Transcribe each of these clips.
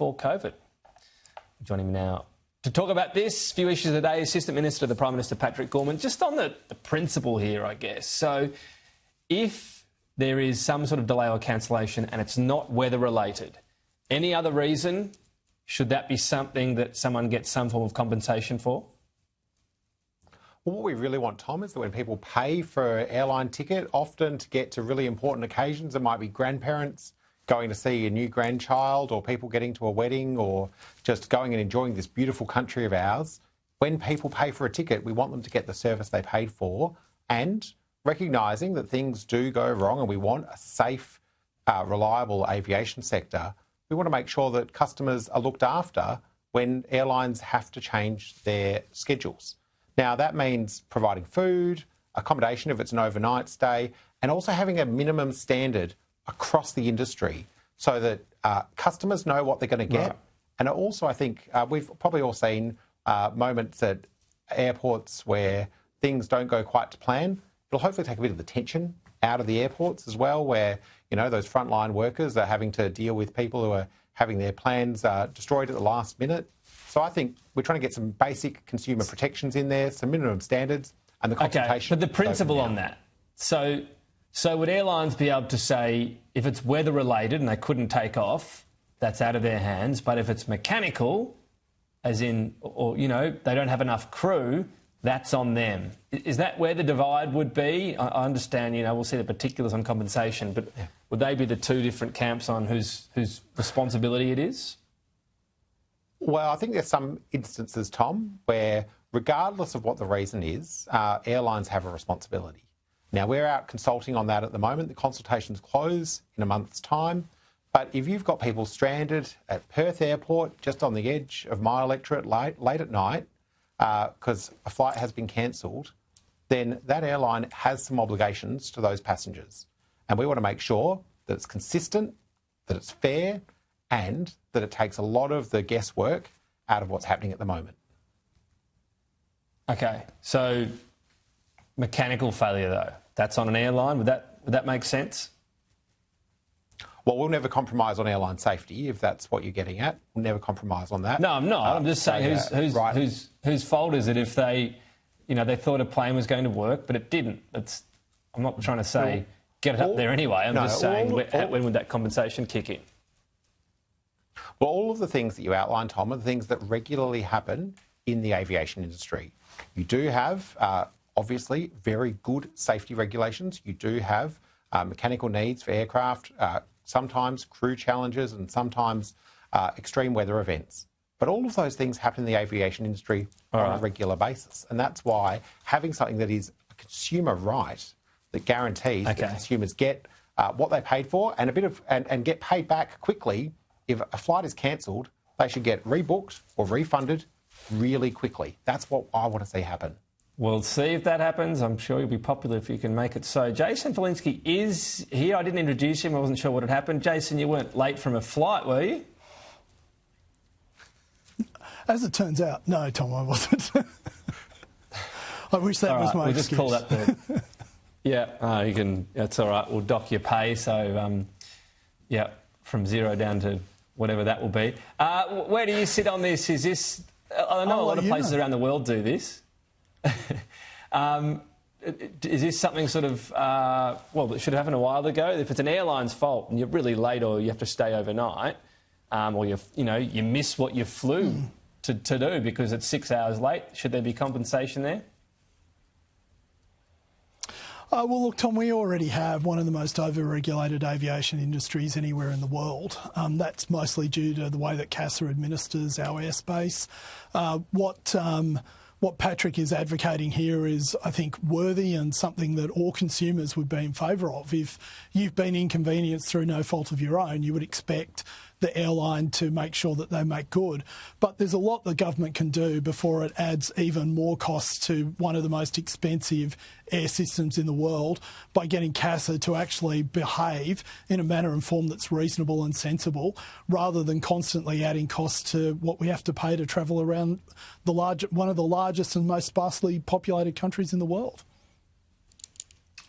before COVID. Joining me now to talk about this, few issues today, Assistant Minister to the Prime Minister, Patrick Gorman. Just on the principle here, I guess. So if there is some sort of delay or cancellation and it's not weather-related, any other reason, should that be something that someone gets some form of compensation for? Well, what we really want, Tom, is that when people pay for an airline ticket, often to get to really important occasions, it might be grandparents going to see a new grandchild, or people getting to a wedding, or just going and enjoying this beautiful country of ours. When people pay for a ticket, we want them to get the service they paid for, and recognising that things do go wrong and we want a safe, reliable aviation sector, we want to make sure that customers are looked after when airlines have to change their schedules. Now, that means providing food, accommodation if it's an overnight stay, and also having a minimum standard across the industry so that customers know what they're going to get. Right. And also, I think we've probably all seen moments at airports where things don't go quite to plan. It'll hopefully take a bit of the tension out of the airports as well, where, you know, those frontline workers are having to deal with people who are having their plans destroyed at the last minute. So I think we're trying to get some basic consumer protections in there, some minimum standards, and the consultation. Okay, but the principle on that. So would airlines be able to say, if it's weather-related and they couldn't take off, that's out of their hands, but if it's mechanical, as in, or, you know, they don't have enough crew, that's on them. Is that where the divide would be? I understand, you know, we'll see the particulars on compensation, but would they be the two different camps on whose responsibility it is? Well, I think there's some instances, Tom, where regardless of what the reason is, airlines have a responsibility. Now, we're out consulting on that at the moment. The consultations close in a month's time. But if you've got people stranded at Perth Airport, just on the edge of my electorate late at night, because a flight has been cancelled, then that airline has some obligations to those passengers. And we want to make sure that it's consistent, that it's fair, and that it takes a lot of the guesswork out of what's happening at the moment. Okay, so mechanical failure, though, that's on an airline. Would that make sense? Well, we'll never compromise on airline safety, if that's what you're getting at. We'll never compromise on that. No, I'm not. I'm just saying whose fault is it if they thought a plane was going to work, but it didn't? I'm not trying to say get it up there anyway. I'm just saying when would that compensation kick in? Well, all of the things that you outlined, Tom, are the things that regularly happen in the aviation industry. You do have, obviously, very good safety regulations. You do have mechanical needs for aircraft, sometimes crew challenges, and sometimes extreme weather events. But all of those things happen in the aviation industry on a regular basis. And that's why having something that is a consumer right that guarantees that consumers get what they paid for and and get paid back quickly. If a flight is cancelled, they should get rebooked or refunded really quickly. That's what I want to see happen. We'll see if that happens. I'm sure you'll be popular if you can make it so. Jason Falinski is here. I didn't introduce him. I wasn't sure what had happened. Jason, you weren't late from a flight, were you? As it turns out, no, Tom, I wasn't. I wish that was my excuse. We'll just call that yeah, you can. That's all right. We'll dock your pay. So, from zero down to whatever that will be. Where do you sit on this? Is this... I know a lot of places around the world do this. Is this something sort of, that should have happened a while ago? If it's an airline's fault and you're really late or you have to stay overnight, or you miss what you flew to do because it's 6 hours late, should there be compensation there? Well, look, Tom, we already have one of the most over-regulated aviation industries anywhere in the world. That's mostly due to the way that CASA administers our airspace. What Patrick is advocating here is, I think, worthy and something that all consumers would be in favour of. If you've been inconvenienced through no fault of your own, you would expect the airline to make sure that they make good. But there's a lot the government can do before it adds even more costs to one of the most expensive air systems in the world by getting CASA to actually behave in a manner and form that's reasonable and sensible, rather than constantly adding costs to what we have to pay to travel around one of the largest and most sparsely populated countries in the world.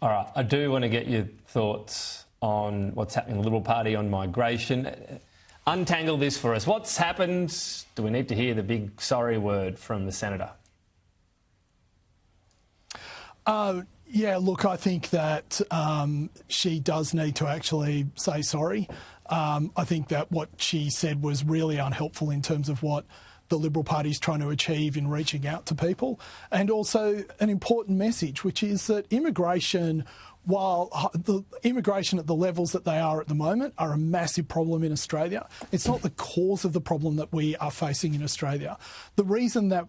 All right, I do want to get your thoughts on what's happening in the Liberal Party on migration. untangle this for us. What's happened? Do we need to hear the big sorry word from the senator? Yeah, look, I think that she does need to actually say sorry. I think that what she said was really unhelpful in terms of what the Liberal Party is trying to achieve in reaching out to people, and also an important message, which is that immigration, while the immigration at the levels that they are at the moment are a massive problem in Australia, it's not the cause of the problem that we are facing in Australia. The reason that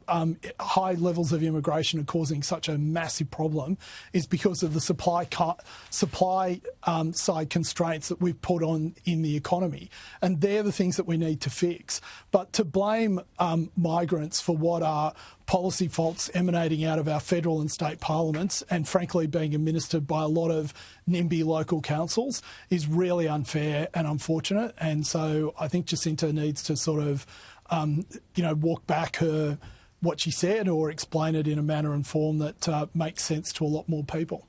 high levels of immigration are causing such a massive problem is because of the supply side constraints that we've put on in the economy. And they're the things that we need to fix. But to blame migrants for what are policy faults emanating out of our federal and state parliaments and frankly being administered by a lot of NIMBY local councils is really unfair and unfortunate. And so I think Jacinta needs to sort of, walk back what she said or explain it in a manner and form that makes sense to a lot more people.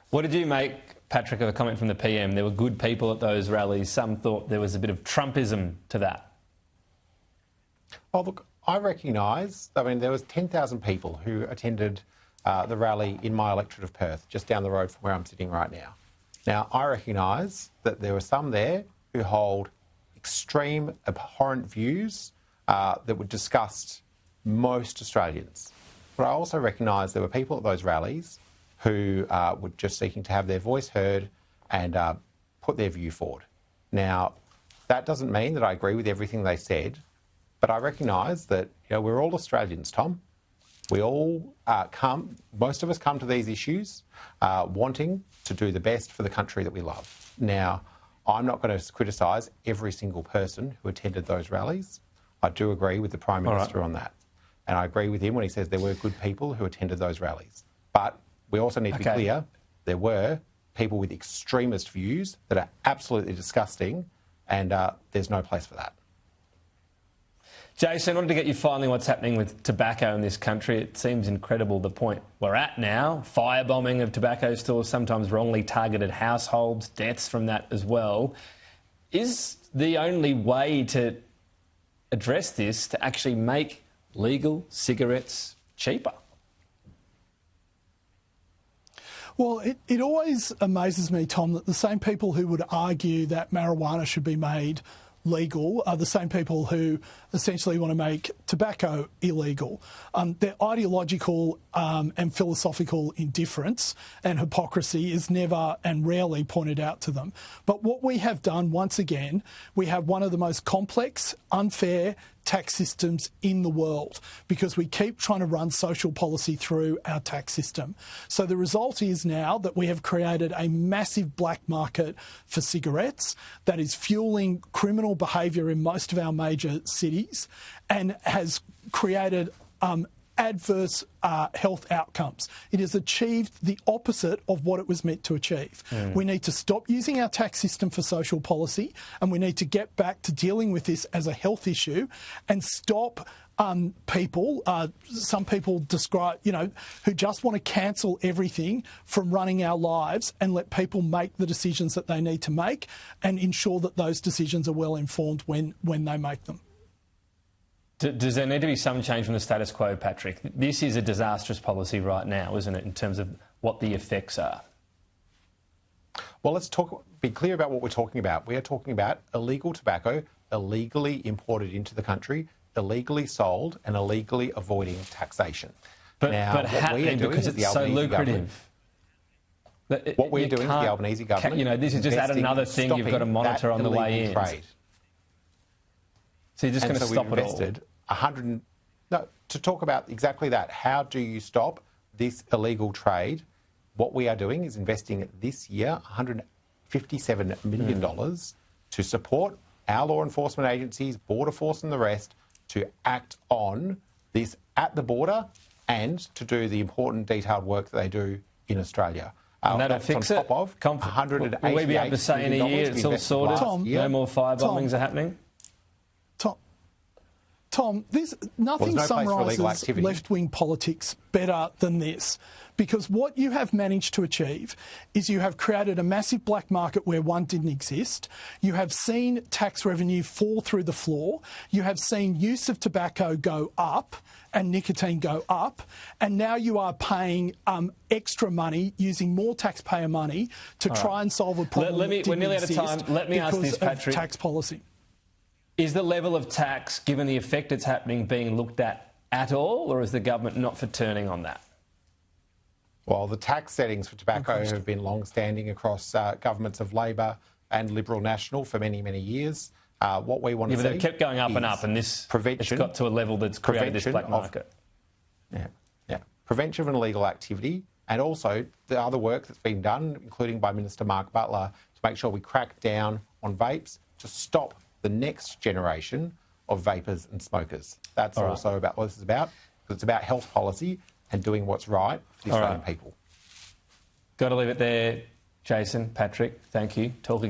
What did you make, Patrick, of a comment from the PM? There were good people at those rallies. Some thought there was a bit of Trumpism to that. Oh, look, I recognise, there was 10,000 people who attended the rally in my electorate of Perth, just down the road from where I'm sitting right now. Now, I recognise that there were some there who hold extreme, abhorrent views that would disgust most Australians. But I also recognise there were people at those rallies who were just seeking to have their voice heard and put their view forward. Now, that doesn't mean that I agree with everything they said, but I recognise that we're all Australians, Tom. We all most of us come to these issues wanting to do the best for the country that we love. Now, I'm not going to criticise every single person who attended those rallies. I do agree with the Prime Minister on that. And I agree with him when he says there were good people who attended those rallies. But we also need to be clear, there were people with extremist views that are absolutely disgusting, and there's no place for that. Jason, I wanted to get you finally what's happening with tobacco in this country. It seems incredible the point we're at now. Firebombing of tobacco stores, sometimes wrongly targeted households, deaths from that as well. Is the only way to address this to actually make legal cigarettes cheaper? Well, it always amazes me, Tom, that the same people who would argue that marijuana should be made legal are the same people who essentially want to make tobacco illegal. Their ideological and philosophical indifference and hypocrisy is never and rarely pointed out to them. But what we have done, once again, we have one of the most complex, unfair tax systems in the world because we keep trying to run social policy through our tax system. So the result is now that we have created a massive black market for cigarettes that is fueling criminal behaviour in most of our major cities and has created adverse health outcomes. It has achieved the opposite of what it was meant to achieve. We need to stop using our tax system for social policy, and we need to get back to dealing with this as a health issue and stop people, some people describe, who just want to cancel everything from running our lives and let people make the decisions that they need to make and ensure that those decisions are well informed when they make them. Does there need to be some change from the status quo, Patrick? This is a disastrous policy right now, isn't it, in terms of what the effects are? Well, let's be clear about what we're talking about. We are talking about illegal tobacco, illegally imported into the country, illegally sold and illegally avoiding taxation. But happening because it's so lucrative. What we're doing is the Albanese government. This is just add another thing you've got to monitor on the way in. Trade. So you're just going to stop it all? To talk about exactly that. How do you stop this illegal trade? What we are doing is investing this year $157 million to support our law enforcement agencies, Border Force and the rest, to act on this at the border and to do the important detailed work that they do in Australia. And that'll fix it? Will we be able to say in a year it's all sorted? No more firebombings are happening? Tom, nothing no place for illegal summarises activity. left-wing politics better than this, because what you have managed to achieve is you have created a massive black market where one didn't exist. You have seen tax revenue fall through the floor. You have seen use of tobacco go up and nicotine go up, and now you are paying extra money, using more taxpayer money to try and solve a problem that didn't we're nearly out of time. Let me ask this, Patrick. Tax policy. Is the level of tax, given the effect it's happening, being looked at all, or is the government not for turning on that? Well, the tax settings for tobacco have been long-standing across governments of Labor and Liberal National for many, many years. What we want to see, but it kept going up and up, and it's got to a level that's created this black market. Prevention of illegal activity, and also the other work that's been done, including by Minister Mark Butler, to make sure we crack down on vapes to stop the next generation of vapers and smokers. That's also about what this is about. It's about health policy and doing what's right for the Australian people. Got to leave it there, Jason, Patrick. Thank you. Talk again.